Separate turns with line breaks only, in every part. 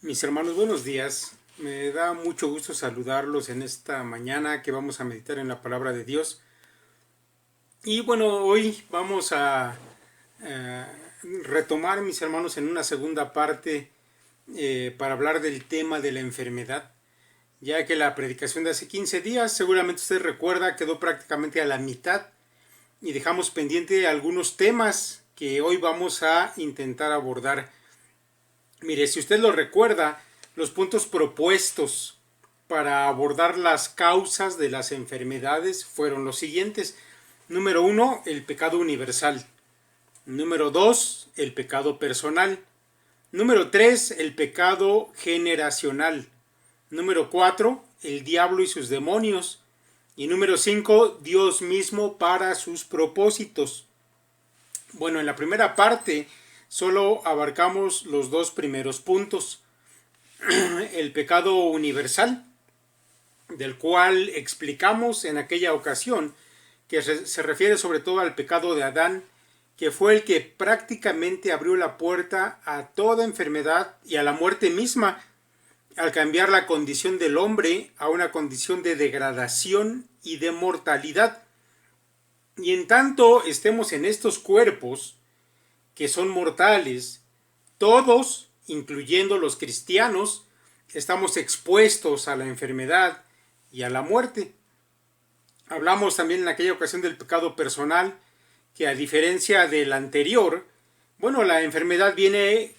Mis hermanos, buenos días. Me da mucho gusto saludarlos en esta mañana que vamos a meditar en la palabra de Dios. Y bueno, hoy vamos a retomar, mis hermanos, en una segunda parte para hablar del tema de la enfermedad, ya que la predicación de hace 15 días, seguramente usted recuerda, quedó prácticamente a la mitad y dejamos pendiente algunos temas que hoy vamos a intentar abordar. Mire, si usted lo recuerda, los puntos propuestos para abordar las causas de las enfermedades fueron los siguientes. Número 1, el pecado universal. Número 2, el pecado personal. Número 3, el pecado generacional. Número 4, el diablo y sus demonios. Y número 5, Dios mismo para sus propósitos. Bueno, en la primera parte solo abarcamos los dos primeros puntos. El pecado universal, del cual explicamos en aquella ocasión que se refiere sobre todo al pecado de Adán, que fue el que prácticamente abrió la puerta a toda enfermedad y a la muerte misma, al cambiar la condición del hombre a una condición de degradación y de mortalidad. Y en tanto estemos en estos cuerpos que son mortales, todos, incluyendo los cristianos, estamos expuestos a la enfermedad y a la muerte. Hablamos también en aquella ocasión del pecado personal, que a diferencia del anterior, bueno, la enfermedad viene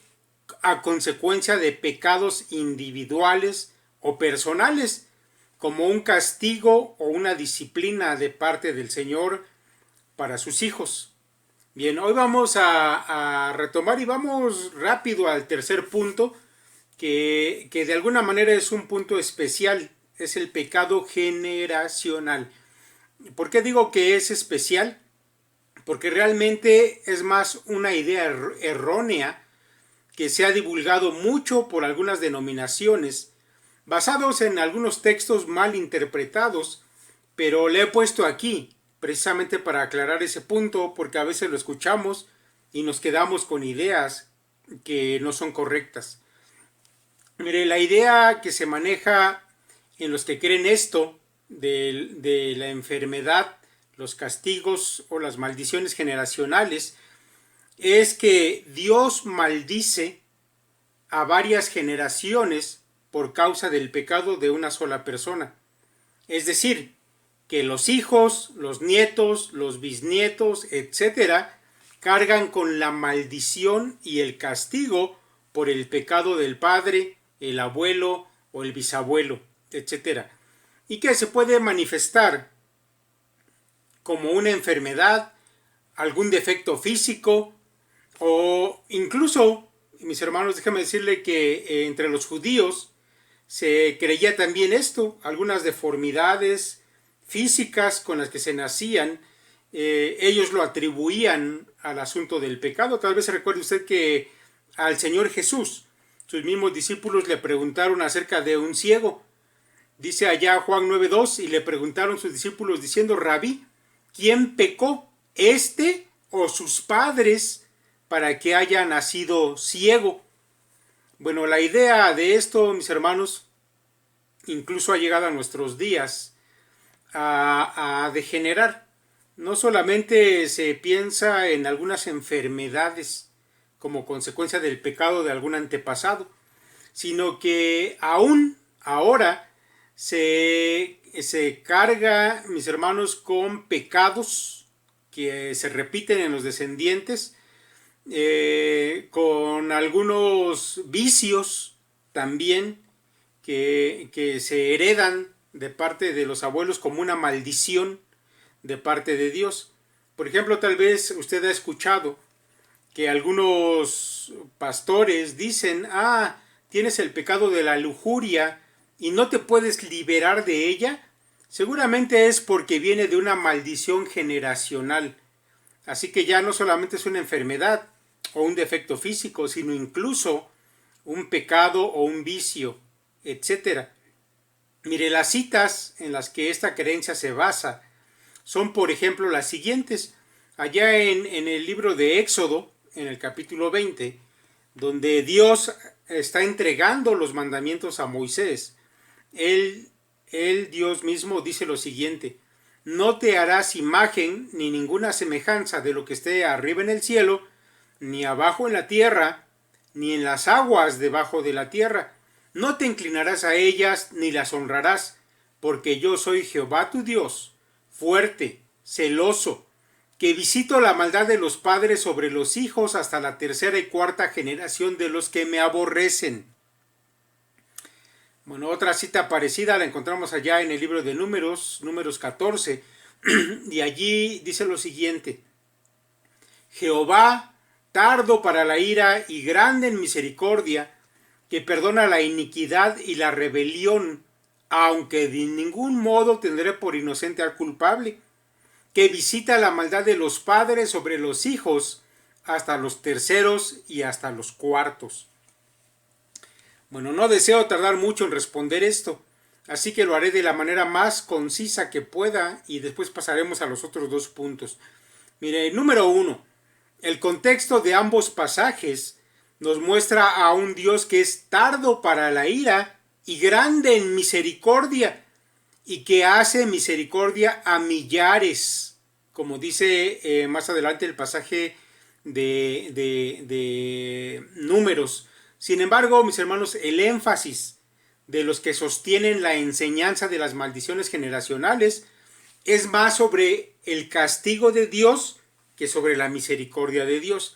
a consecuencia de pecados individuales o personales, como un castigo o una disciplina de parte del Señor para sus hijos. Bien, hoy vamos a retomar y vamos rápido al tercer punto, que de alguna manera es un punto especial, es el pecado generacional. ¿Por qué digo que es especial? Porque realmente es más una idea errónea que se ha divulgado mucho por algunas denominaciones, basados en algunos textos mal interpretados, pero le he puesto aquí precisamente para aclarar ese punto, porque a veces lo escuchamos y nos quedamos con ideas que no son correctas. Mire, la idea que se maneja en los que creen esto de la enfermedad, los castigos o las maldiciones generacionales, es que Dios maldice a varias generaciones por causa del pecado de una sola persona. Es decir, que los hijos, los nietos, los bisnietos, etcétera, cargan con la maldición y el castigo por el pecado del padre, el abuelo o el bisabuelo, etcétera. Y que se puede manifestar como una enfermedad, algún defecto físico o incluso, mis hermanos, déjenme decirle que entre los judíos se creía también esto, algunas deformidades físicas con las que se nacían, ellos lo atribuían al asunto del pecado. Tal vez se recuerde usted que al Señor Jesús, sus mismos discípulos le preguntaron acerca de un ciego. Dice allá Juan 9:2, y le preguntaron sus discípulos diciendo: Rabí, ¿quién pecó, este o sus padres, para que haya nacido ciego? Bueno, la idea de esto, mis hermanos, incluso ha llegado a nuestros días a degenerar. No solamente se piensa en algunas enfermedades como consecuencia del pecado de algún antepasado, sino que aún ahora se carga, mis hermanos, con pecados que se repiten en los descendientes, con algunos vicios también que se heredan de parte de los abuelos como una maldición de parte de Dios. Por ejemplo, tal vez usted ha escuchado que algunos pastores dicen: tienes el pecado de la lujuria y no te puedes liberar de ella. Seguramente es porque viene de una maldición generacional. Así que ya no solamente es una enfermedad o un defecto físico, sino incluso un pecado o un vicio, etcétera. Mire, las citas en las que esta creencia se basa son, por ejemplo, las siguientes. Allá en el libro de Éxodo, en el capítulo 20, donde Dios está entregando los mandamientos a Moisés, él, Dios mismo, dice lo siguiente: no te harás imagen ni ninguna semejanza de lo que esté arriba en el cielo, ni abajo en la tierra, ni en las aguas debajo de la tierra. No te inclinarás a ellas, ni las honrarás, porque yo soy Jehová tu Dios, fuerte, celoso, que visito la maldad de los padres sobre los hijos hasta la tercera y cuarta generación de los que me aborrecen. Bueno, otra cita parecida la encontramos allá en el libro de Números 14, y allí dice lo siguiente: Jehová, tardo para la ira y grande en misericordia, que perdona la iniquidad y la rebelión, aunque de ningún modo tendré por inocente al culpable, que visita la maldad de los padres sobre los hijos hasta los terceros y hasta los cuartos. Bueno, no deseo tardar mucho en responder esto, así que lo haré de la manera más concisa que pueda y después pasaremos a los otros dos puntos. Mire, número 1. El contexto de ambos pasajes nos muestra a un Dios que es tardo para la ira y grande en misericordia, y que hace misericordia a millares, como dice más adelante el pasaje de Números. Sin embargo, mis hermanos, el énfasis de los que sostienen la enseñanza de las maldiciones generacionales es más sobre el castigo de Dios que sobre la misericordia de Dios.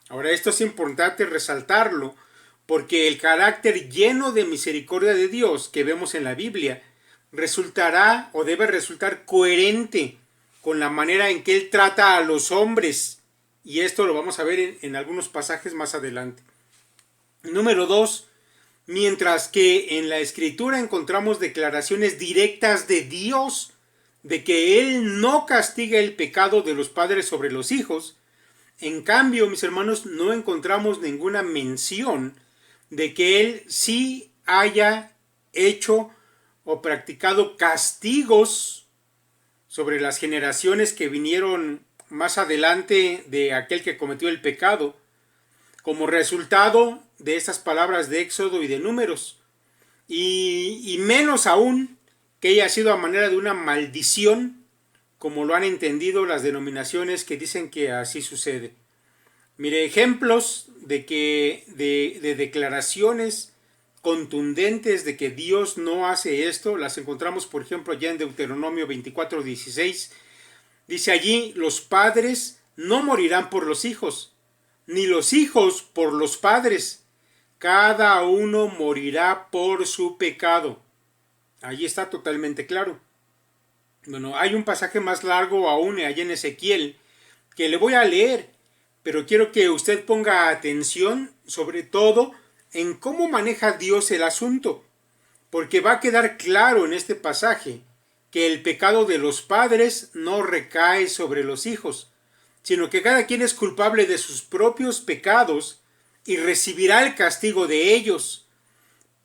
Ahora, esto es importante resaltarlo, porque el carácter lleno de misericordia de Dios que vemos en la Biblia resultará o debe resultar coherente con la manera en que Él trata a los hombres, y esto lo vamos a ver en algunos pasajes más adelante. Número 2. Mientras que en la Escritura encontramos declaraciones directas de Dios de que Él no castiga el pecado de los padres sobre los hijos, en cambio, mis hermanos, no encontramos ninguna mención de que Él sí haya hecho o practicado castigos sobre las generaciones que vinieron más adelante de aquel que cometió el pecado, como resultado de estas palabras de Éxodo y de Números, y menos aún que haya sido a manera de una maldición, como lo han entendido las denominaciones que dicen que así sucede. Mire, ejemplos de declaraciones contundentes de que Dios no hace esto las encontramos, por ejemplo, ya en Deuteronomio 24:16. Dice allí: los padres no morirán por los hijos, ni los hijos por los padres. Cada uno morirá por su pecado. Allí está totalmente claro. Bueno, hay un pasaje más largo aún allá en Ezequiel que le voy a leer, pero quiero que usted ponga atención sobre todo en cómo maneja Dios el asunto, porque va a quedar claro en este pasaje que el pecado de los padres no recae sobre los hijos, sino que cada quien es culpable de sus propios pecados y recibirá el castigo de ellos.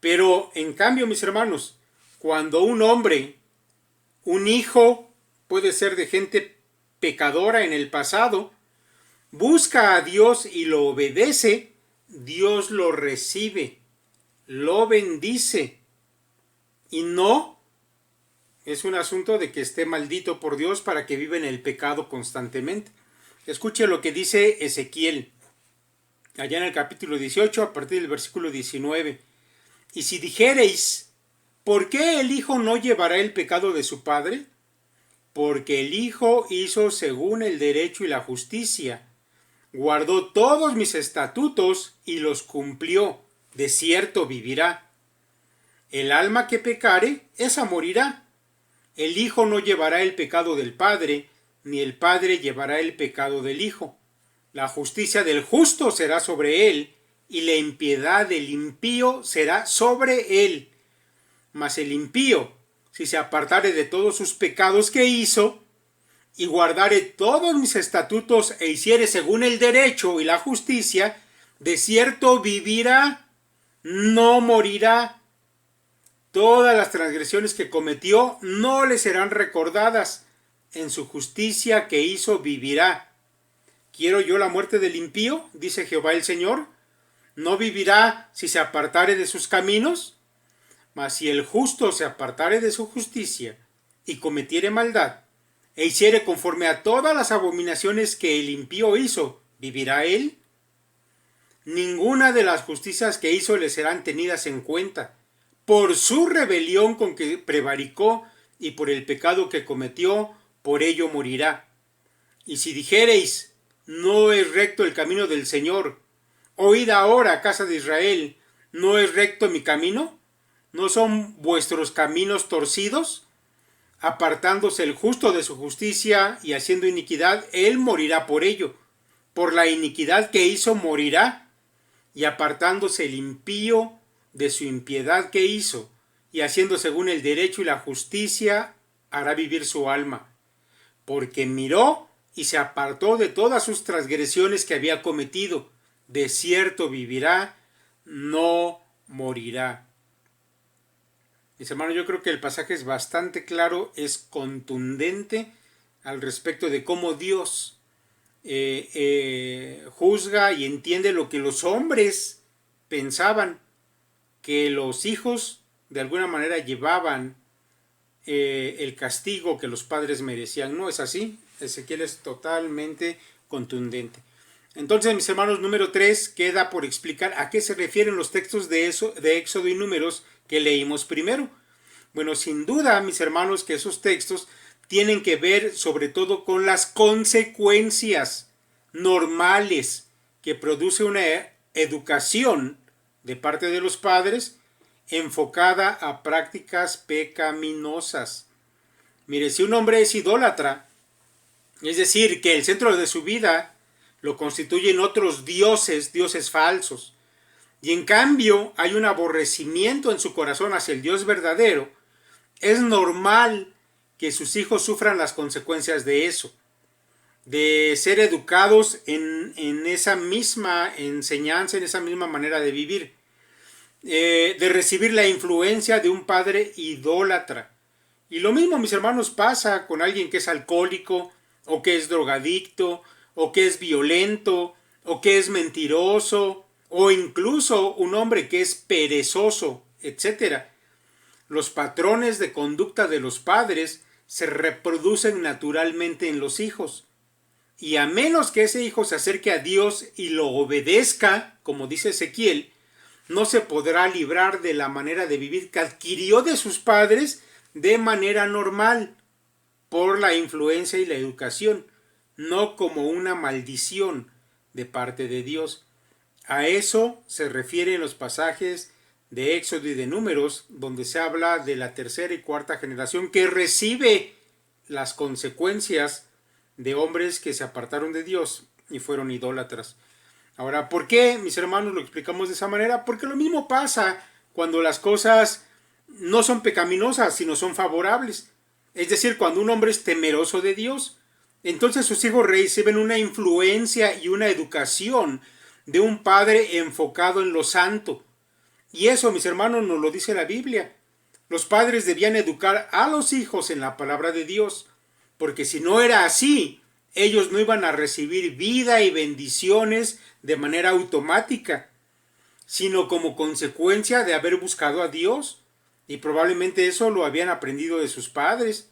Pero en cambio, mis hermanos, cuando un hombre, un hijo, puede ser de gente pecadora en el pasado, busca a Dios y lo obedece, Dios lo recibe, lo bendice, y no es un asunto de que esté maldito por Dios para que viva en el pecado constantemente. Escuche lo que dice Ezequiel, allá en el capítulo 18, a partir del versículo 19. Y si dijereis: ¿por qué el hijo no llevará el pecado de su padre? Porque el hijo hizo según el derecho y la justicia, guardó todos mis estatutos y los cumplió, de cierto vivirá. El alma que pecare, esa morirá. El hijo no llevará el pecado del padre, ni el padre llevará el pecado del hijo. La justicia del justo será sobre él, y la impiedad del impío será sobre él. Mas el impío, si se apartare de todos sus pecados que hizo, y guardare todos mis estatutos e hiciere según el derecho y la justicia, de cierto vivirá, no morirá. Todas las transgresiones que cometió no le serán recordadas. En su justicia que hizo vivirá. ¿Quiero yo la muerte del impío? Dice Jehová el Señor. ¿No vivirá si se apartare de sus caminos? Mas si el justo se apartare de su justicia y cometiere maldad, e hiciere conforme a todas las abominaciones que el impío hizo, ¿vivirá él? Ninguna de las justicias que hizo le serán tenidas en cuenta. Por su rebelión con que prevaricó y por el pecado que cometió, por ello morirá. Y si dijereis, no es recto el camino del Señor, oíd ahora, casa de Israel, ¿no es recto mi camino? ¿No son vuestros caminos torcidos? Apartándose el justo de su justicia y haciendo iniquidad, él morirá por ello. Por la iniquidad que hizo morirá. Y apartándose el impío de su impiedad que hizo, y haciendo según el derecho y la justicia, hará vivir su alma. Porque miró y se apartó de todas sus transgresiones que había cometido. De cierto vivirá, no morirá. Mis hermanos, yo creo que el pasaje es bastante claro, es contundente al respecto de cómo Dios juzga y entiende lo que los hombres pensaban, que los hijos de alguna manera llevaban el castigo que los padres merecían. No es así. Ezequiel es totalmente contundente. Entonces, mis hermanos, número 3 queda por explicar a qué se refieren los textos de Éxodo y Números que leímos primero. Bueno, sin duda, mis hermanos, que esos textos tienen que ver sobre todo con las consecuencias normales que produce una educación de parte de los padres enfocada a prácticas pecaminosas. Mire, si un hombre es idólatra, es decir, que el centro de su vida lo constituyen otros dioses, dioses falsos, y en cambio hay un aborrecimiento en su corazón hacia el Dios verdadero, es normal que sus hijos sufran las consecuencias de eso, de ser educados en esa misma enseñanza, en esa misma manera de vivir, de recibir la influencia de un padre idólatra. Y lo mismo, mis hermanos, pasa con alguien que es alcohólico, o que es drogadicto, o que es violento, o que es mentiroso, o incluso un hombre que es perezoso, etc. Los patrones de conducta de los padres se reproducen naturalmente en los hijos. Y a menos que ese hijo se acerque a Dios y lo obedezca, como dice Ezequiel, no se podrá librar de la manera de vivir que adquirió de sus padres de manera normal, por la influencia y la educación, no como una maldición de parte de Dios. A eso se refieren los pasajes de Éxodo y de Números, donde se habla de la tercera y cuarta generación que recibe las consecuencias de hombres que se apartaron de Dios y fueron idólatras. Ahora, ¿por qué, mis hermanos, lo explicamos de esa manera? Porque lo mismo pasa cuando las cosas no son pecaminosas, sino son favorables. Es decir, cuando un hombre es temeroso de Dios, entonces sus hijos reciben una influencia y una educación de un padre enfocado en lo santo. Y eso, mis hermanos, nos lo dice la Biblia. Los padres debían educar a los hijos en la palabra de Dios, porque si no era así, ellos no iban a recibir vida y bendiciones de manera automática, sino como consecuencia de haber buscado a Dios. Y probablemente eso lo habían aprendido de sus padres.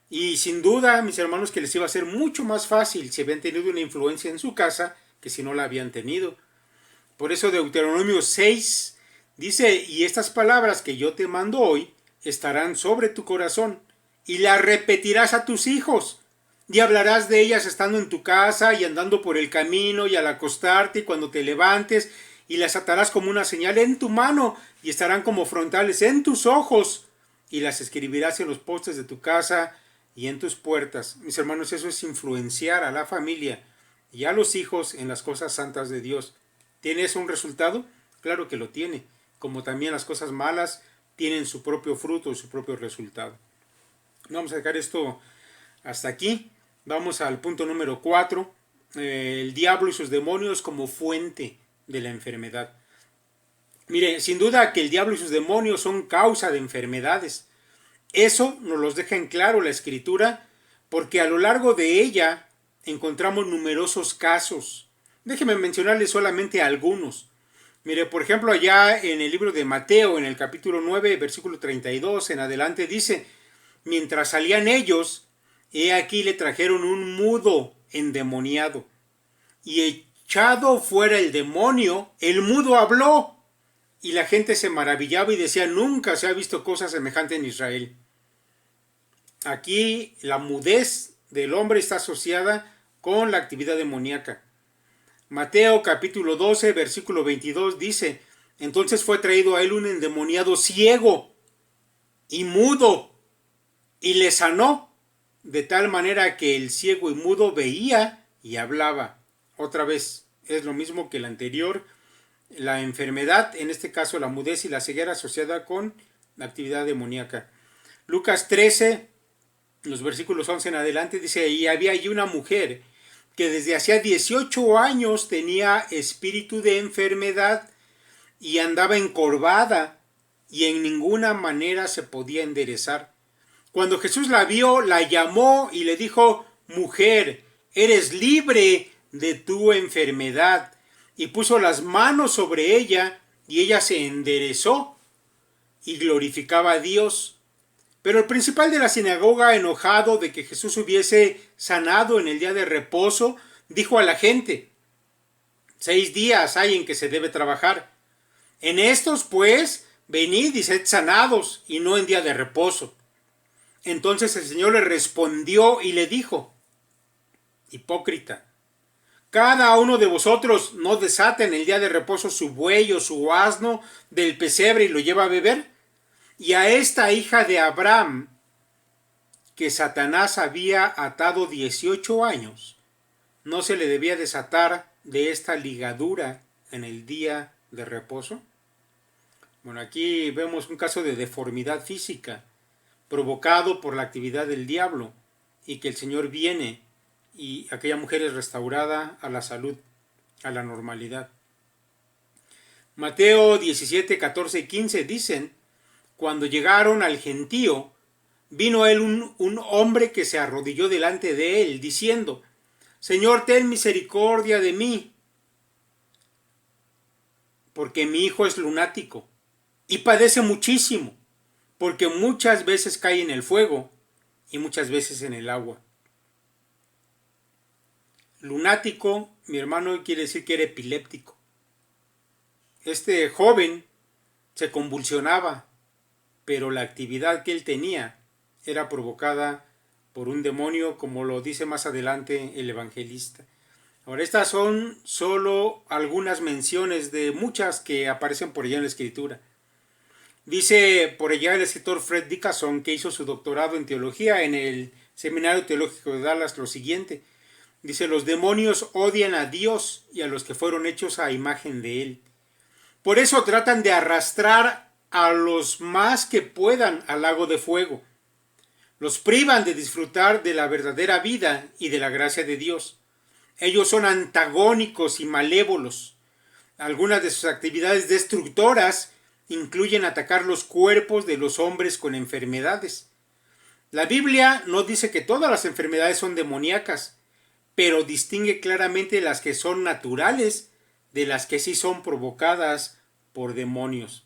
Y sin duda, mis hermanos, que les iba a ser mucho más fácil si habían tenido una influencia en su casa que si no la habían tenido. Por eso Deuteronomio 6 dice, y estas palabras que yo te mando hoy estarán sobre tu corazón, y las repetirás a tus hijos, y hablarás de ellas estando en tu casa y andando por el camino y al acostarte y cuando te levantes, y las atarás como una señal en tu mano y estarán como frontales en tus ojos, y las escribirás en los postes de tu casa y en tus puertas. Mis hermanos, eso es influenciar a la familia y a los hijos en las cosas santas de Dios. ¿Tiene eso un resultado? Claro que lo tiene, como también las cosas malas tienen su propio fruto y su propio resultado. Vamos a dejar esto hasta aquí. Vamos al punto número 4, el diablo y sus demonios como fuente de la enfermedad. Mire, sin duda que el diablo y sus demonios son causa de enfermedades. Eso nos los deja en claro la Escritura, porque a lo largo de ella encontramos numerosos casos. Déjeme mencionarles solamente algunos. Mire, por ejemplo, allá en el libro de Mateo, en el capítulo 9, versículo 32 en adelante, dice: mientras salían ellos, he aquí le trajeron un mudo endemoniado, y echado fuera el demonio, el mudo habló, y la gente se maravillaba y decía: nunca se ha visto cosa semejante en Israel. Aquí la mudez del hombre está asociada con la actividad demoníaca. Mateo capítulo 12, versículo 22 dice: entonces fue traído a él un endemoniado ciego y mudo, y le sanó, de tal manera que el ciego y mudo veía y hablaba. Otra vez, es lo mismo que el anterior, la enfermedad, en este caso la mudez y la ceguera asociada con la actividad demoníaca. Lucas 13, los versículos 11 en adelante, dice: y había allí una mujer que desde hacía 18 años tenía espíritu de enfermedad y andaba encorvada y en ninguna manera se podía enderezar. Cuando Jesús la vio, la llamó y le dijo: mujer, eres libre de tu enfermedad. Y puso las manos sobre ella y ella se enderezó y glorificaba a Dios. Pero el principal de la sinagoga, enojado de que Jesús hubiese sanado en el día de reposo, dijo a la gente: 6 días hay en que se debe trabajar. En estos, pues, venid y sed sanados, y no en día de reposo. Entonces el Señor le respondió y le dijo: hipócrita, cada uno de vosotros no desata en el día de reposo su buey o su asno del pesebre y lo lleva a beber. Y a esta hija de Abraham, que Satanás había atado 18 años, ¿no se le debía desatar de esta ligadura en el día de reposo? Bueno, aquí vemos un caso de deformidad física provocado por la actividad del diablo, y que el Señor viene y aquella mujer es restaurada a la salud, a la normalidad. Mateo 17, 14 y 15 dicen: cuando llegaron al gentío, vino a él un hombre que se arrodilló delante de él, diciendo: Señor, ten misericordia de mí, porque mi hijo es lunático y padece muchísimo, porque muchas veces cae en el fuego y muchas veces en el agua. Lunático, mi hermano, quiere decir que era epiléptico. Este joven se convulsionaba, pero la actividad que él tenía era provocada por un demonio, como lo dice más adelante el evangelista. Ahora, estas son solo algunas menciones de muchas que aparecen por allá en la escritura. Dice por allá el escritor Fred Dickerson, que hizo su doctorado en teología en el Seminario Teológico de Dallas, lo siguiente. Dice: los demonios odian a Dios y a los que fueron hechos a imagen de Él. Por eso tratan de arrastrar a los más que puedan al lago de fuego. Los privan de disfrutar de la verdadera vida y de la gracia de Dios. Ellos son antagónicos y malévolos. Algunas de sus actividades destructoras incluyen atacar los cuerpos de los hombres con enfermedades. La Biblia no dice que todas las enfermedades son demoníacas, pero distingue claramente las que son naturales de las que sí son provocadas por demonios.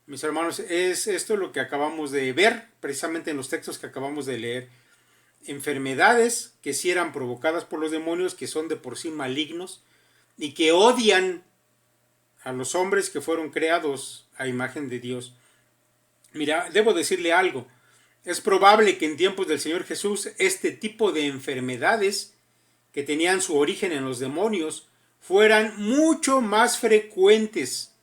Mis hermanos, es esto lo que acabamos de ver precisamente en los textos que acabamos de leer. Enfermedades que sí eran provocadas por los demonios, que son de por sí malignos y que odian a los hombres que fueron creados a imagen de Dios. Mira, debo decirle algo. Es probable que en tiempos del Señor Jesús este tipo de enfermedades que tenían su origen en los demonios fueran mucho más frecuentes.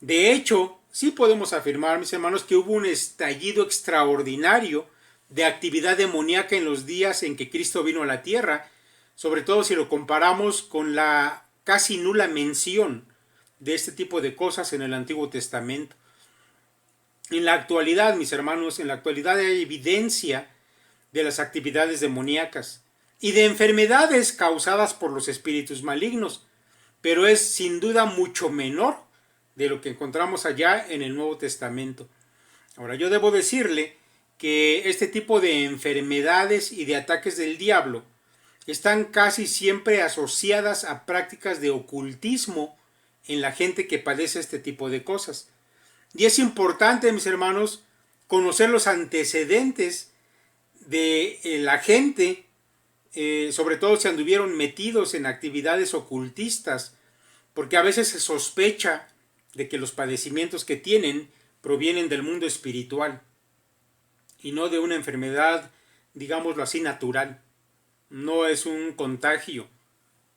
De hecho, sí podemos afirmar, mis hermanos, que hubo un estallido extraordinario de actividad demoníaca en los días en que Cristo vino a la tierra, sobre todo si lo comparamos con la casi nula mención de este tipo de cosas en el Antiguo Testamento. En la actualidad, mis hermanos, en la actualidad hay evidencia de las actividades demoníacas y de enfermedades causadas por los espíritus malignos, pero es sin duda mucho menor de lo que encontramos allá en el Nuevo Testamento. Ahora, yo debo decirle que este tipo de enfermedades y de ataques del diablo están casi siempre asociadas a prácticas de ocultismo en la gente que padece este tipo de cosas. Y es importante, mis hermanos, conocer los antecedentes de la gente, sobre todo si anduvieron metidos en actividades ocultistas, porque a veces se sospecha de que los padecimientos que tienen provienen del mundo espiritual y no de una enfermedad, digámoslo así, natural. No es un contagio,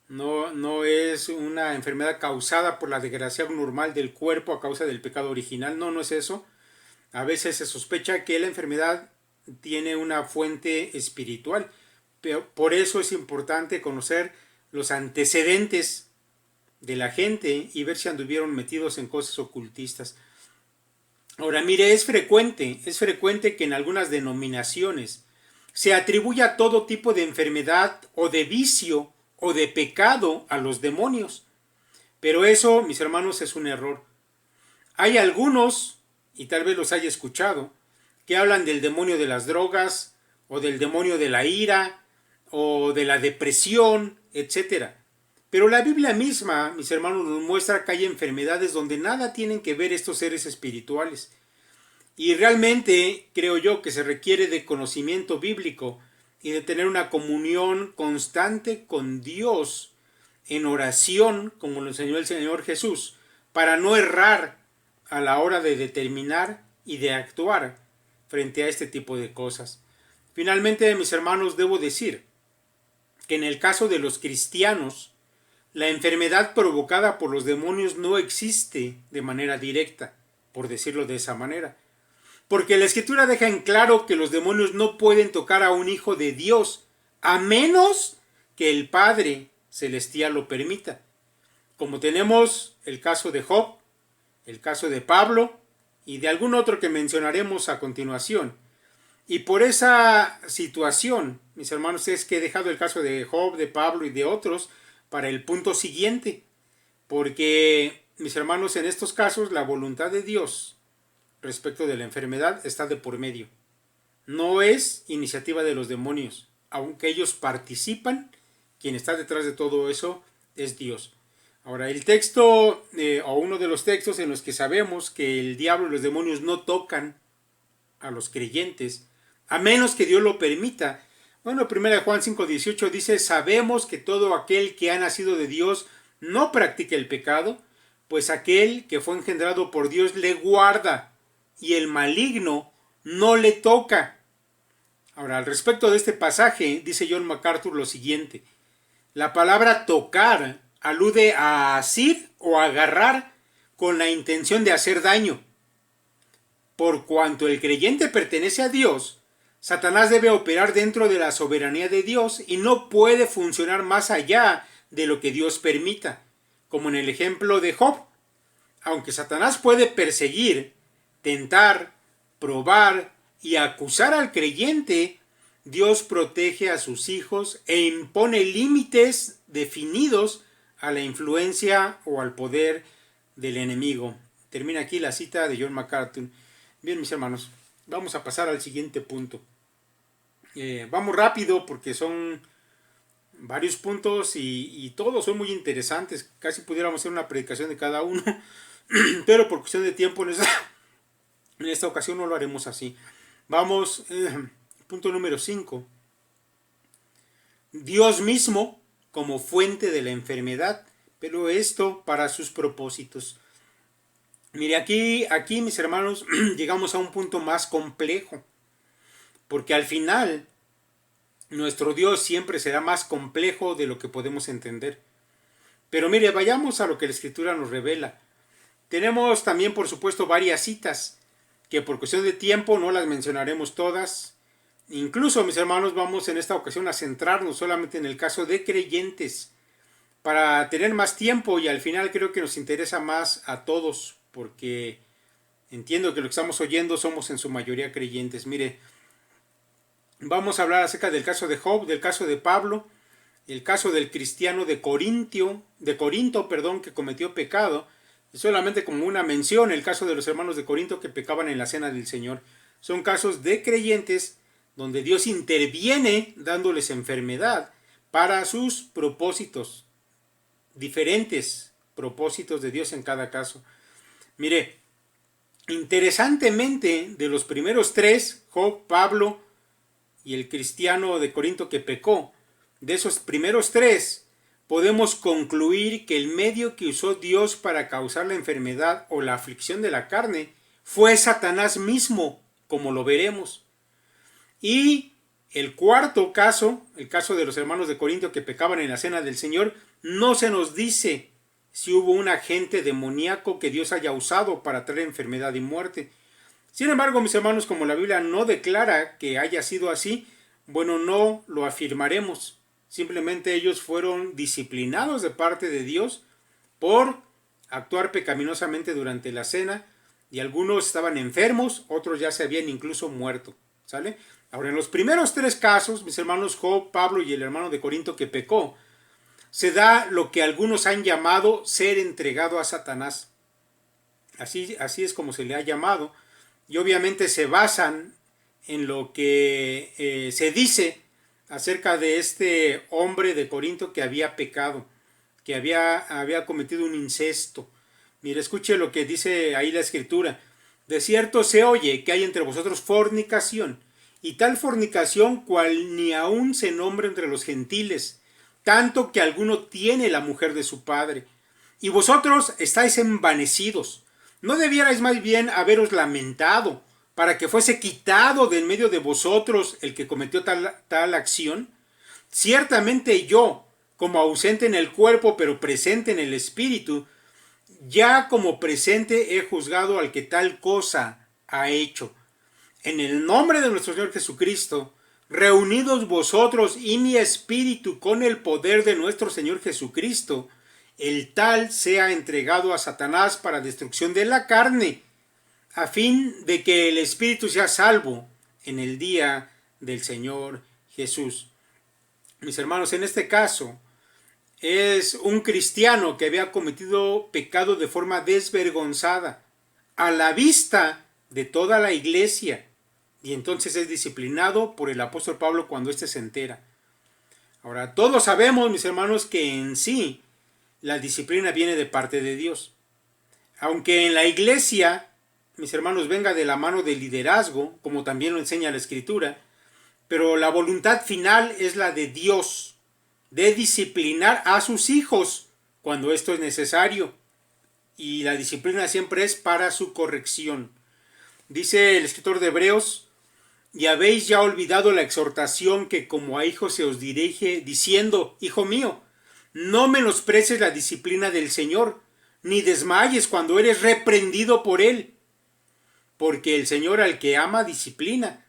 no es una enfermedad causada por la degradación normal del cuerpo a causa del pecado original, no es eso. A veces se sospecha que la enfermedad tiene una fuente espiritual, pero por eso es importante conocer los antecedentes de la gente y ver si anduvieron metidos en cosas ocultistas. Ahora, mire, es frecuente que en algunas denominaciones se atribuya todo tipo de enfermedad o de vicio o de pecado a los demonios. Pero eso, mis hermanos, es un error. Hay algunos, y tal vez los haya escuchado, que hablan del demonio de las drogas, o del demonio de la ira, o de la depresión, etc. Pero la Biblia misma, mis hermanos, nos muestra que hay enfermedades donde nada tienen que ver estos seres espirituales. Y realmente creo yo que se requiere de conocimiento bíblico y de tener una comunión constante con Dios en oración, como lo enseñó el Señor Jesús, para no errar a la hora de determinar y de actuar frente a este tipo de cosas. Finalmente, mis hermanos, debo decir que en el caso de los cristianos, la enfermedad provocada por los demonios no existe de manera directa, por decirlo de esa manera. Porque la Escritura deja en claro que los demonios no pueden tocar a un hijo de Dios, a menos que el Padre Celestial lo permita. Como tenemos el caso de Job, el caso de Pablo y de algún otro que mencionaremos a continuación. Y por esa situación, mis hermanos, es que he dejado el caso de Job, de Pablo y de otros para el punto siguiente. Porque, mis hermanos, en estos casos la voluntad de Dios respecto de la enfermedad está de por medio. No es iniciativa de los demonios. Aunque ellos participan, quien está detrás de todo eso es Dios. Ahora, el texto, o uno de los textos en los que sabemos que el diablo y los demonios no tocan a los creyentes, a menos que Dios lo permita. Bueno, 1 Juan 5:18 dice, sabemos que todo aquel que ha nacido de Dios no practica el pecado, pues aquel que fue engendrado por Dios le guarda, y el maligno no le toca. Ahora, al respecto de este pasaje, dice John MacArthur lo siguiente: la palabra tocar alude a asir o agarrar con la intención de hacer daño. Por cuanto el creyente pertenece a Dios, Satanás debe operar dentro de la soberanía de Dios y no puede funcionar más allá de lo que Dios permita, como en el ejemplo de Job. Aunque Satanás puede perseguir, tentar, probar y acusar al creyente, Dios protege a sus hijos e impone límites definidos a la influencia o al poder del enemigo. Termina aquí la cita de John MacArthur. Bien, mis hermanos, vamos a pasar al siguiente punto. Vamos rápido porque son varios puntos y todos son muy interesantes. Casi pudiéramos hacer una predicación de cada uno, pero por cuestión de tiempo en esta ocasión no lo haremos así. Vamos, punto número 5. Dios mismo como fuente de la enfermedad, pero esto para sus propósitos. Mire, aquí mis hermanos, llegamos a un punto más complejo, porque al final nuestro Dios siempre será más complejo de lo que podemos entender. Pero mire, vayamos a lo que la Escritura nos revela. Tenemos también, por supuesto, varias citas, que por cuestión de tiempo no las mencionaremos todas. Incluso, mis hermanos, vamos en esta ocasión a centrarnos solamente en el caso de creyentes, para tener más tiempo, y al final creo que nos interesa más a todos, porque entiendo que lo que estamos oyendo somos en su mayoría creyentes. Mire, vamos a hablar acerca del caso de Job, del caso de Pablo, el caso del cristiano de Corinto, que cometió pecado, y solamente como una mención, el caso de los hermanos de Corinto que pecaban en la cena del Señor. Son casos de creyentes donde Dios interviene dándoles enfermedad para sus propósitos, diferentes propósitos de Dios en cada caso. Mire, interesantemente, de los primeros tres, Job, Pablo y el cristiano de Corinto que pecó, de esos primeros tres, podemos concluir que el medio que usó Dios para causar la enfermedad o la aflicción de la carne fue Satanás mismo, como lo veremos. Y el cuarto caso, el caso de los hermanos de Corinto que pecaban en la cena del Señor, no se nos dice si hubo un agente demoníaco que Dios haya usado para traer enfermedad y muerte. Sin embargo, mis hermanos, como la Biblia no declara que haya sido así, bueno, no lo afirmaremos. Simplemente ellos fueron disciplinados de parte de Dios por actuar pecaminosamente durante la cena, y algunos estaban enfermos, otros ya se habían incluso muerto. ¿Sale? Ahora, en los primeros tres casos, mis hermanos Job, Pablo y el hermano de Corinto que pecó, se da lo que algunos han llamado ser entregado a Satanás. Así es como se le ha llamado, y obviamente se basan en lo que se dice acerca de este hombre de Corinto que había pecado, que había cometido un incesto. Mire, escuche lo que dice ahí la escritura. De cierto se oye que hay entre vosotros fornicación, y tal fornicación cual ni aun se nombra entre los gentiles, tanto que alguno tiene la mujer de su padre. Y vosotros estáis envanecidos. ¿No debierais más bien haberos lamentado, para que fuese quitado de en medio de vosotros el que cometió tal acción? Ciertamente yo, como ausente en el cuerpo, pero presente en el espíritu, ya como presente he juzgado al que tal cosa ha hecho. En el nombre de nuestro Señor Jesucristo, reunidos vosotros y mi espíritu con el poder de nuestro Señor Jesucristo, el tal sea entregado a Satanás para destrucción de la carne, a fin de que el espíritu sea salvo en el día del Señor Jesús. Mis hermanos, en este caso es un cristiano que había cometido pecado de forma desvergonzada a la vista de toda la iglesia, y entonces es disciplinado por el apóstol Pablo cuando éste se entera. Ahora, todos sabemos, mis hermanos, que en sí la disciplina viene de parte de Dios. Aunque en la iglesia, mis hermanos, venga de la mano del liderazgo, como también lo enseña la Escritura, pero la voluntad final es la de Dios, de disciplinar a sus hijos cuando esto es necesario. Y la disciplina siempre es para su corrección. Dice el escritor de Hebreos: y habéis ya olvidado la exhortación que como a hijos se os dirige, diciendo: hijo mío, no menosprecies la disciplina del Señor, ni desmayes cuando eres reprendido por él. Porque el Señor al que ama disciplina,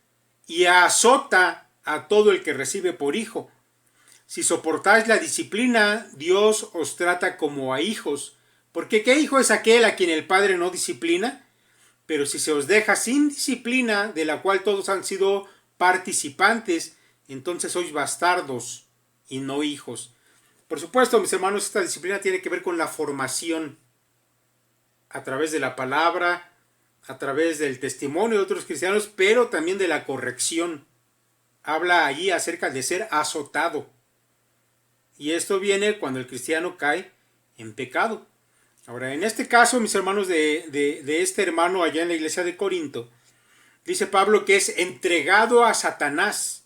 y azota a todo el que recibe por hijo. Si soportáis la disciplina, Dios os trata como a hijos. Porque ¿qué hijo es aquel a quien el Padre no disciplina? Pero si se os deja sin disciplina, de la cual todos han sido participantes, entonces sois bastardos y no hijos. Por supuesto, mis hermanos, esta disciplina tiene que ver con la formación a través de la palabra, a través del testimonio de otros cristianos, pero también de la corrección. Habla allí acerca de ser azotado. Y esto viene cuando el cristiano cae en pecado. Ahora, en este caso, mis hermanos, de este hermano allá en la iglesia de Corinto, dice Pablo que es entregado a Satanás.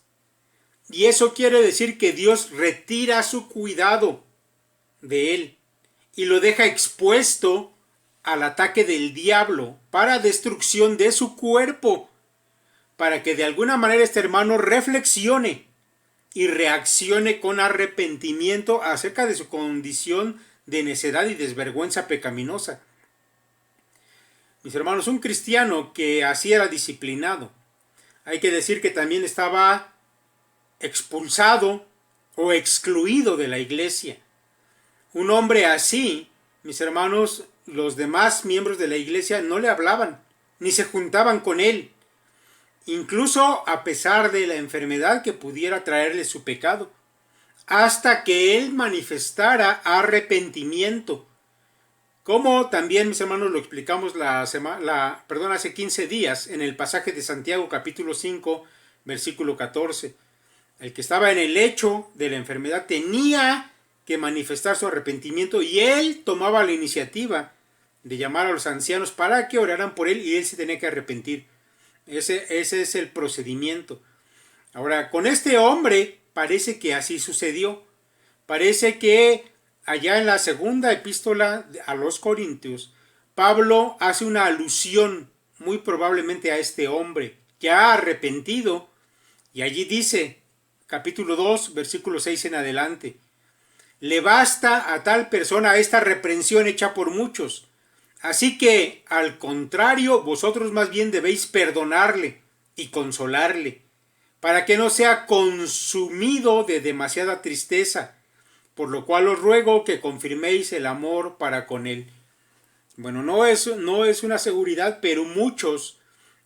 Y eso quiere decir que Dios retira su cuidado de él y lo deja expuesto al ataque del diablo para destrucción de su cuerpo, para que de alguna manera este hermano reflexione y reaccione con arrepentimiento acerca de su condición de necedad y desvergüenza pecaminosa. Mis hermanos, un cristiano que así era disciplinado, hay que decir que también estaba expulsado o excluido de la iglesia. Un hombre así, mis hermanos, los demás miembros de la iglesia no le hablaban, ni se juntaban con él, incluso a pesar de la enfermedad que pudiera traerle su pecado, hasta que él manifestara arrepentimiento. Como también, mis hermanos, lo explicamos hace 15 días en el pasaje de Santiago capítulo 5, versículo 14. El que estaba en el lecho de la enfermedad tenía que manifestar su arrepentimiento y él tomaba la iniciativa de llamar a los ancianos para que oraran por él y él se tenía que arrepentir. Ese es el procedimiento. Ahora, con este hombre parece que así sucedió. Parece que allá en la segunda epístola a los Corintios, Pablo hace una alusión muy probablemente a este hombre que ha arrepentido y allí dice, capítulo 2, versículo 6 en adelante, le basta a tal persona esta reprensión hecha por muchos. Así que, al contrario, vosotros más bien debéis perdonarle y consolarle, para que no sea consumido de demasiada tristeza, por lo cual os ruego que confirméis el amor para con él. Bueno, no es una seguridad, pero muchos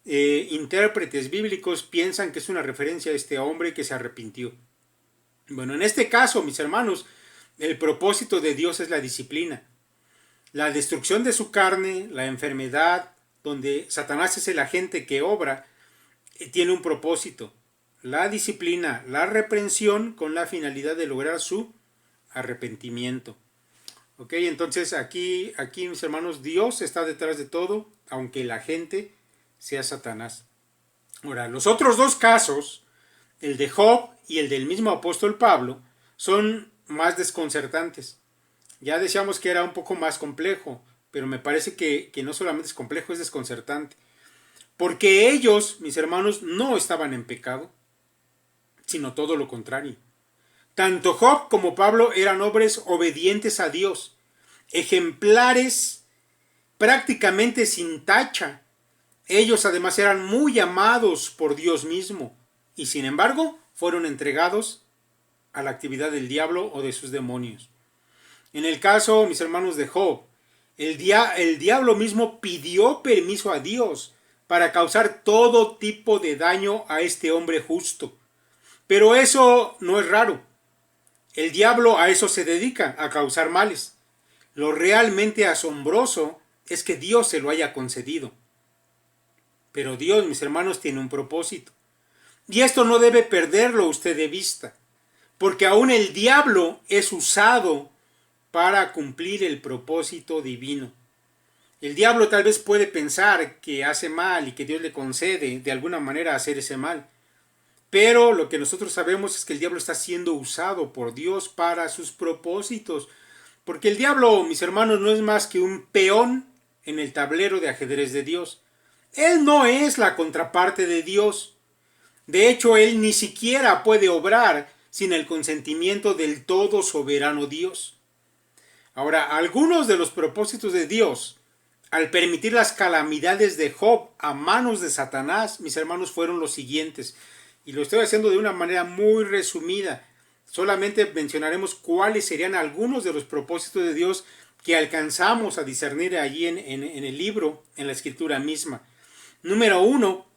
intérpretes bíblicos piensan que es una referencia a este hombre que se arrepintió. Bueno, en este caso, mis hermanos, el propósito de Dios es la disciplina. La destrucción de su carne, la enfermedad, donde Satanás es el agente que obra, tiene un propósito. La disciplina, la reprensión con la finalidad de lograr su arrepentimiento. Ok, entonces aquí mis hermanos, Dios está detrás de todo, aunque el agente sea Satanás. Ahora, los otros dos casos, el de Job y el del mismo apóstol Pablo, son más desconcertantes. Ya decíamos que era un poco más complejo, pero me parece que no solamente es complejo, es desconcertante. Porque ellos, mis hermanos, no estaban en pecado, sino todo lo contrario. Tanto Job como Pablo eran hombres obedientes a Dios, ejemplares prácticamente sin tacha. Ellos además eran muy amados por Dios mismo y sin embargo fueron entregados a la actividad del diablo o de sus demonios. En el caso, mis hermanos, de Job, el diablo mismo pidió permiso a Dios para causar todo tipo de daño a este hombre justo. Pero eso no es raro. El diablo a eso se dedica, a causar males. Lo realmente asombroso es que Dios se lo haya concedido. Pero Dios, mis hermanos, tiene un propósito. Y esto no debe perderlo usted de vista, porque aún el diablo es usado para cumplir el propósito divino. El diablo tal vez puede pensar que hace mal y que Dios le concede de alguna manera hacer ese mal. Pero lo que nosotros sabemos es que el diablo está siendo usado por Dios para sus propósitos. Porque el diablo, mis hermanos, no es más que un peón en el tablero de ajedrez de Dios. Él no es la contraparte de Dios. De hecho, él ni siquiera puede obrar sin el consentimiento del todo soberano Dios. Ahora, algunos de los propósitos de Dios, al permitir las calamidades de Job a manos de Satanás, mis hermanos, fueron los siguientes. Y lo estoy haciendo de una manera muy resumida. Solamente mencionaremos cuáles serían algunos de los propósitos de Dios que alcanzamos a discernir allí en el libro, en la escritura misma. Número 1,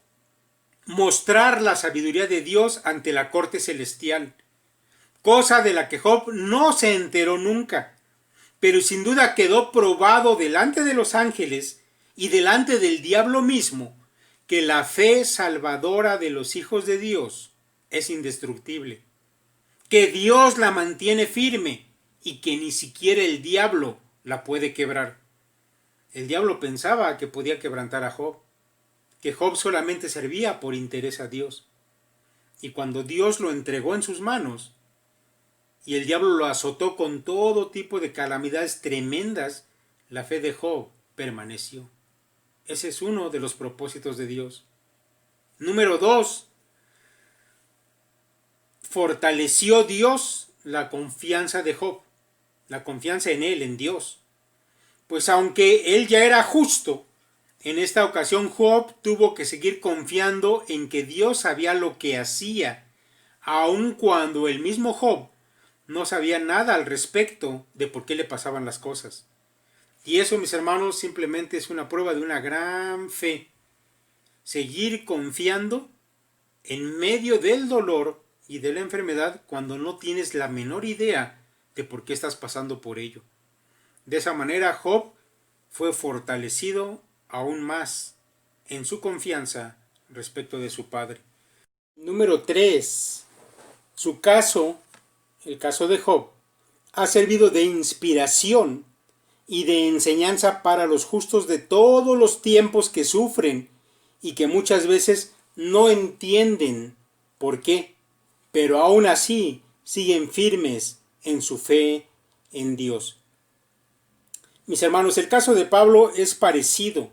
mostrar la sabiduría de Dios ante la corte celestial. Cosa de la que Job no se enteró nunca, pero sin duda quedó probado delante de los ángeles y delante del diablo mismo que la fe salvadora de los hijos de Dios es indestructible, que Dios la mantiene firme y que ni siquiera el diablo la puede quebrar. El diablo pensaba que podía quebrantar a Job, que Job solamente servía por interés a Dios. Y cuando Dios lo entregó en sus manos, y el diablo lo azotó con todo tipo de calamidades tremendas, la fe de Job permaneció. Ese es uno de los propósitos de Dios. Número 2, fortaleció Dios la confianza de Job, la confianza en él, en Dios. Pues aunque él ya era justo, en esta ocasión Job tuvo que seguir confiando en que Dios sabía lo que hacía, aun cuando el mismo Job no sabía nada al respecto de por qué le pasaban las cosas. Y eso, mis hermanos, simplemente es una prueba de una gran fe. Seguir confiando en medio del dolor y de la enfermedad cuando no tienes la menor idea de por qué estás pasando por ello. De esa manera, Job fue fortalecido aún más en su confianza respecto de su padre. Número 3. Su caso, el caso de Job, ha servido de inspiración y de enseñanza para los justos de todos los tiempos que sufren y que muchas veces no entienden por qué, pero aún así siguen firmes en su fe en Dios. Mis hermanos, el caso de Pablo es parecido,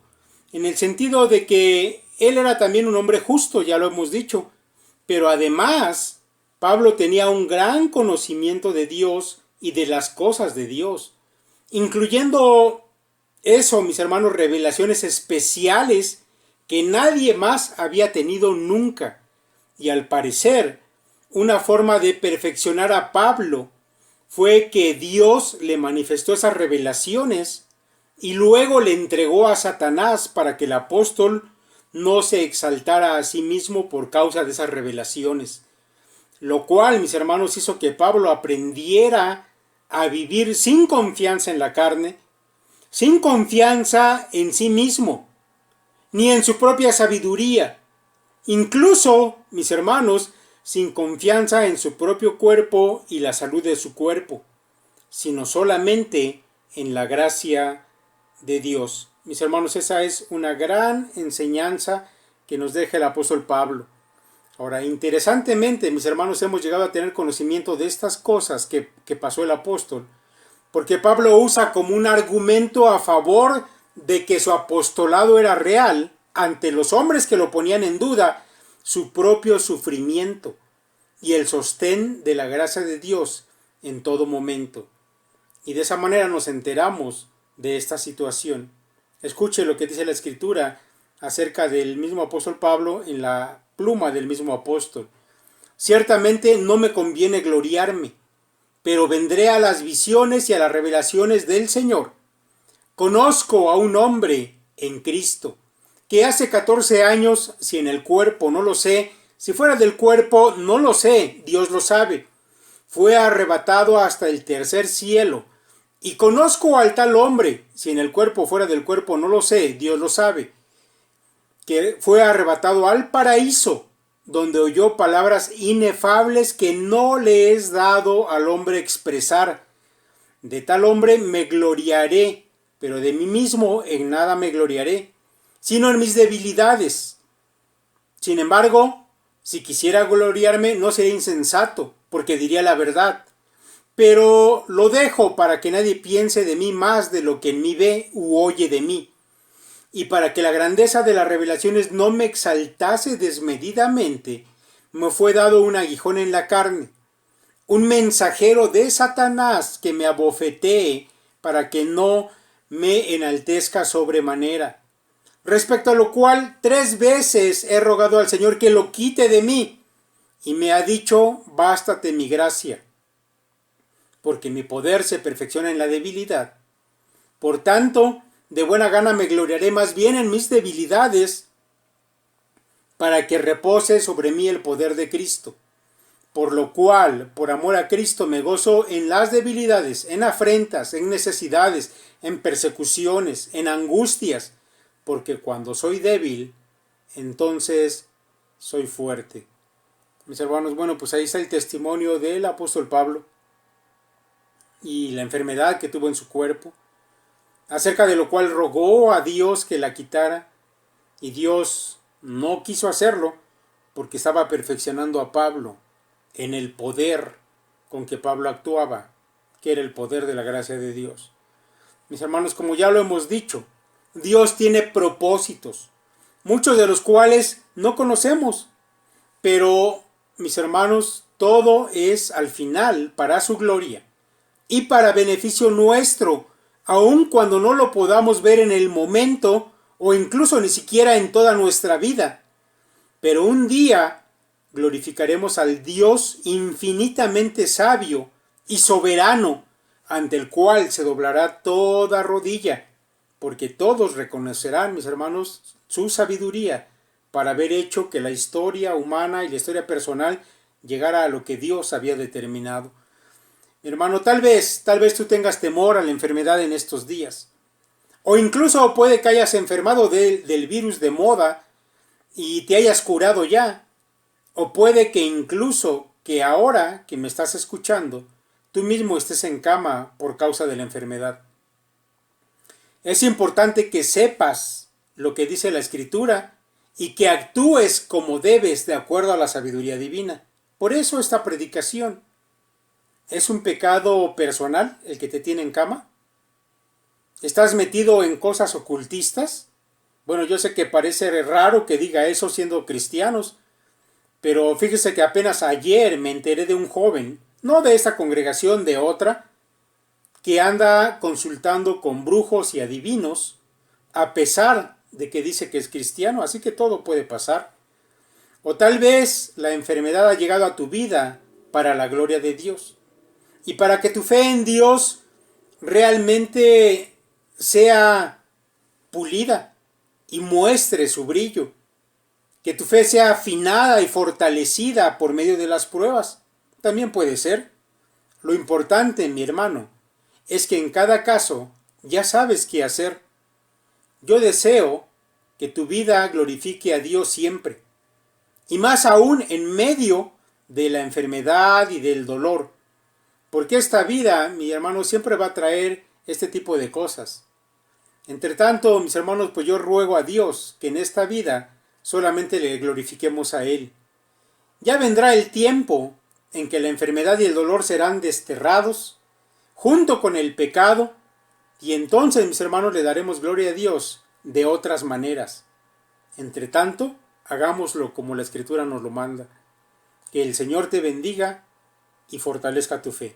en el sentido de que él era también un hombre justo, ya lo hemos dicho, pero además Pablo tenía un gran conocimiento de Dios y de las cosas de Dios, incluyendo eso, mis hermanos, revelaciones especiales que nadie más había tenido nunca. Y al parecer, una forma de perfeccionar a Pablo fue que Dios le manifestó esas revelaciones y luego le entregó a Satanás para que el apóstol no se exaltara a sí mismo por causa de esas revelaciones. Lo cual, mis hermanos, hizo que Pablo aprendiera a vivir sin confianza en la carne, sin confianza en sí mismo, ni en su propia sabiduría, incluso, mis hermanos, sin confianza en su propio cuerpo y la salud de su cuerpo, sino solamente en la gracia de Dios. Mis hermanos, esa es una gran enseñanza que nos deja el apóstol Pablo. Ahora, interesantemente, mis hermanos, hemos llegado a tener conocimiento de estas cosas que pasó el apóstol, porque Pablo usa como un argumento a favor de que su apostolado era real ante los hombres que lo ponían en duda, su propio sufrimiento y el sostén de la gracia de Dios en todo momento. Y de esa manera nos enteramos de esta situación. Escuche lo que dice la Escritura acerca del mismo apóstol Pablo en la pluma del mismo apóstol. Ciertamente no me conviene gloriarme, pero vendré a las visiones y a las revelaciones del Señor. Conozco a un hombre en Cristo, que hace 14 años, si en el cuerpo no lo sé, si fuera del cuerpo no lo sé, Dios lo sabe, fue arrebatado hasta el tercer cielo. Y conozco al tal hombre, si en el cuerpo fuera del cuerpo no lo sé, Dios lo sabe, que fue arrebatado al paraíso, donde oyó palabras inefables que no le es dado al hombre expresar. De tal hombre me gloriaré, pero de mí mismo en nada me gloriaré, sino en mis debilidades. Sin embargo, si quisiera gloriarme, no sería insensato, porque diría la verdad. Pero lo dejo para que nadie piense de mí más de lo que en mí ve u oye de mí, y para que la grandeza de las revelaciones no me exaltase desmedidamente, me fue dado un aguijón en la carne, un mensajero de Satanás que me abofetee para que no me enaltezca sobremanera. Respecto a lo cual 3 veces he rogado al Señor que lo quite de mí, y me ha dicho, bástate mi gracia, porque mi poder se perfecciona en la debilidad. Por tanto, de buena gana me gloriaré más bien en mis debilidades, para que repose sobre mí el poder de Cristo. Por lo cual, por amor a Cristo, me gozo en las debilidades, en afrentas, en necesidades, en persecuciones, en angustias, porque cuando soy débil, entonces soy fuerte. Mis hermanos, bueno, pues ahí está el testimonio del apóstol Pablo y la enfermedad que tuvo en su cuerpo, acerca de lo cual rogó a Dios que la quitara, y Dios no quiso hacerlo porque estaba perfeccionando a Pablo en el poder con que Pablo actuaba, que era el poder de la gracia de Dios. Mis hermanos, como ya lo hemos dicho, Dios tiene propósitos, muchos de los cuales no conocemos, pero, mis hermanos, todo es al final para su gloria y para beneficio nuestro, aun cuando no lo podamos ver en el momento o incluso ni siquiera en toda nuestra vida. Pero un día glorificaremos al Dios infinitamente sabio y soberano, ante el cual se doblará toda rodilla, porque todos reconocerán, mis hermanos, su sabiduría para haber hecho que la historia humana y la historia personal llegara a lo que Dios había determinado. Mi hermano, tal vez tú tengas temor a la enfermedad en estos días, o incluso puede que hayas enfermado del virus de moda y te hayas curado ya, o puede que incluso que ahora que me estás escuchando tú mismo estés en cama por causa de la enfermedad. Es importante que sepas lo que dice la Escritura y que actúes como debes de acuerdo a la sabiduría divina. Por eso esta predicación. ¿Es un pecado personal el que te tiene en cama? ¿Estás metido en cosas ocultistas? Bueno, yo sé que parece raro que diga eso siendo cristianos, pero fíjese que apenas ayer me enteré de un joven, no de esta congregación, de otra, que anda consultando con brujos y adivinos, a pesar de que dice que es cristiano, así que todo puede pasar. O tal vez la enfermedad ha llegado a tu vida para la gloria de Dios. Y para que tu fe en Dios realmente sea pulida y muestre su brillo. Que tu fe sea afinada y fortalecida por medio de las pruebas. También puede ser. Lo importante, mi hermano, es que en cada caso ya sabes qué hacer. Yo deseo que tu vida glorifique a Dios siempre. Y más aún en medio de la enfermedad y del dolor. Porque esta vida, mi hermano, siempre va a traer este tipo de cosas. Entre tanto, mis hermanos, pues yo ruego a Dios que en esta vida solamente le glorifiquemos a Él. Ya vendrá el tiempo en que la enfermedad y el dolor serán desterrados, junto con el pecado, y entonces, mis hermanos, le daremos gloria a Dios de otras maneras. Entre tanto, hagámoslo como la Escritura nos lo manda. Que el Señor te bendiga y fortalezca tu fe.